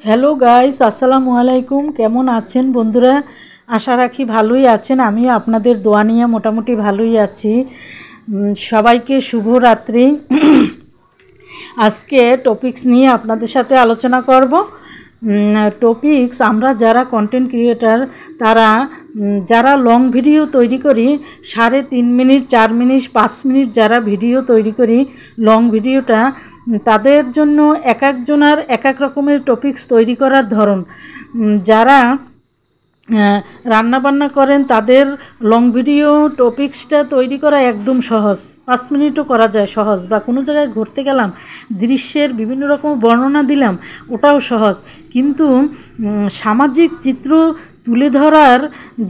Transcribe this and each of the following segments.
Hello guys, আসসালামু আলাইকুম। কেমন আছেন বন্ধুরা? আশা রাখি ভালোই আছেন। আমিও আপনাদের দোয়া নিয়ে মোটামুটি ভালোই আছি। সবাইকে শুভরাত্রি। আজকে টপিকস নিয়ে আপনাদের সাথে আলোচনা করব। টপিকস আমরা যারা কন্টেন্ট ক্রিয়েটার, তারা যারা লং ভিডিও তৈরি করি, 3.5 মিনিট, 4 মিনিট, 5 মিনিট যারা ভিডিও তৈরি করি, লং ভিডিওটা, তাদের জন্য এক একজনের এক এক রকমের টপিকস তৈরি করার ধরন। যারা রান্নাবান্না করেন তাদের লং ভিডিও টপিক্সটা তৈরি করা একদম সহজ, 5 মিনিটও করা যায় সহজ। বা কোনো জায়গায় ঘুরতে গেলাম, দৃশ্যের বিভিন্ন রকম বর্ণনা দিলাম, ওটাও সহজ। কিন্তু সামাজিক চিত্র তুলে ধরার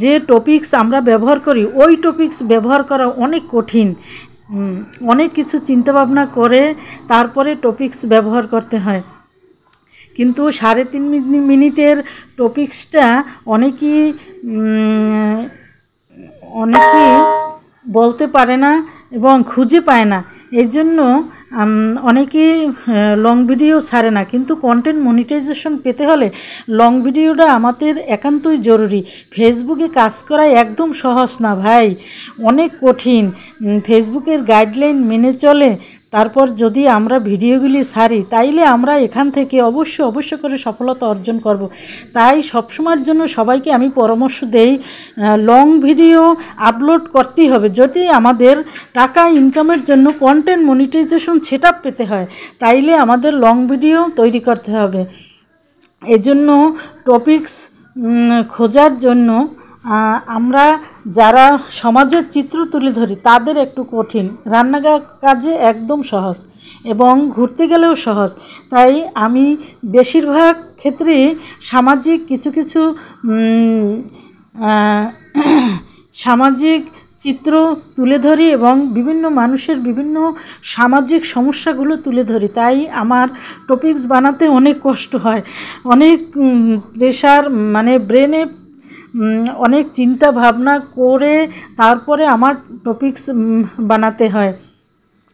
যে টপিক্স আমরা ব্যবহার করি, ওই টপিক্স ব্যবহার করা অনেক কঠিন। অনেক কিছু চিন্তাভাবনা করে তারপরে টপিক্স ব্যবহার করতে হয়। কিন্তু 3.5 মিনিটের টপিক্সটা অনেকেই বলতে পারে না এবং খুঁজে পায় না। এর জন্য অনেকেই লং ভিডিও ছাড়ে না। কিন্তু কন্টেন্ট মনিটাইজেশন পেতে হলে লং ভিডিওটা আমাদের একান্তই জরুরি। ফেসবুকে কাজ করা একদম সহজ না ভাই, অনেক কঠিন। ফেসবুকের গাইডলাইন মেনে চলে তারপর যদি আমরা ভিডিওগুলি ছাড়ি, তাইলে আমরা এখান থেকে অবশ্য করে সফলতা অর্জন করব। তাই সবসময়ের জন্য সবাইকে আমি পরামর্শ দেই, লং ভিডিও আপলোড করতেই হবে। যদি আমাদের টাকা ইনকামের জন্য কন্টেন্ট মনিটাইজেশন সেটআপ পেতে হয়, তাইলে আমাদের লং ভিডিও তৈরি করতে হবে। এজন্য টপিকস খোঁজার জন্য আমরা যারা সমাজের চিত্র তুলে ধরি তাদের একটু কঠিন, রান্নার কাজে একদম সহজ এবং ঘুরতে গেলেও সহজ। তাই আমি বেশিরভাগ ক্ষেত্রে সামাজিক কিছু সামাজিক চিত্র তুলে ধরি এবং বিভিন্ন মানুষের বিভিন্ন সামাজিক সমস্যাগুলো তুলে ধরি। তাই আমার টপিকস বানাতে অনেক কষ্ট হয়, অনেক প্রেশার, মানে ব্রেনে অনেক চিন্তা ভাবনা করে তারপরে আমার টপিকস বানাতে হয়।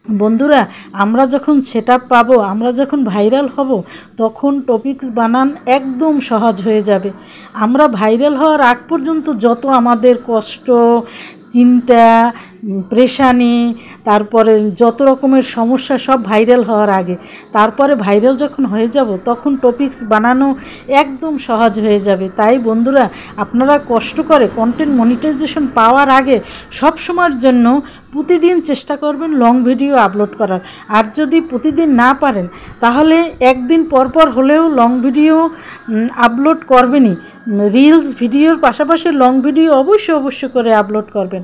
বন্ধুরা, আমরা যখন সেটআপ পাবো, আমরা যখন ভাইরাল হব, তখন টপিকস বানান একদম সহজ হয়ে যাবে। আমরা ভাইরাল হওয়ার আগ পর্যন্ত যত আমাদের কষ্ট, চিন্তা, প্রেশানি, তারপরে যত রকমের সমস্যা, সব ভাইরাল হওয়ার আগে। তারপরে ভাইরাল যখন হয়ে যাব, তখন টপিকস বানানো একদম সহজ হয়ে যাবে। তাই বন্ধুরা, আপনারা কষ্ট করে কন্টেন্ট মনিটাইজেশন পাওয়ার আগে সব সময়ের জন্য প্রতিদিন চেষ্টা করবেন লং ভিডিও আপলোড করার। আর যদি প্রতিদিন না পারেন, তাহলে একদিন পর হলেও লং ভিডিও আপলোড করবেনই। রিলস ভিডিওর পাশাপাশি লং ভিডিও অবশ্য করে আপলোড করবেন।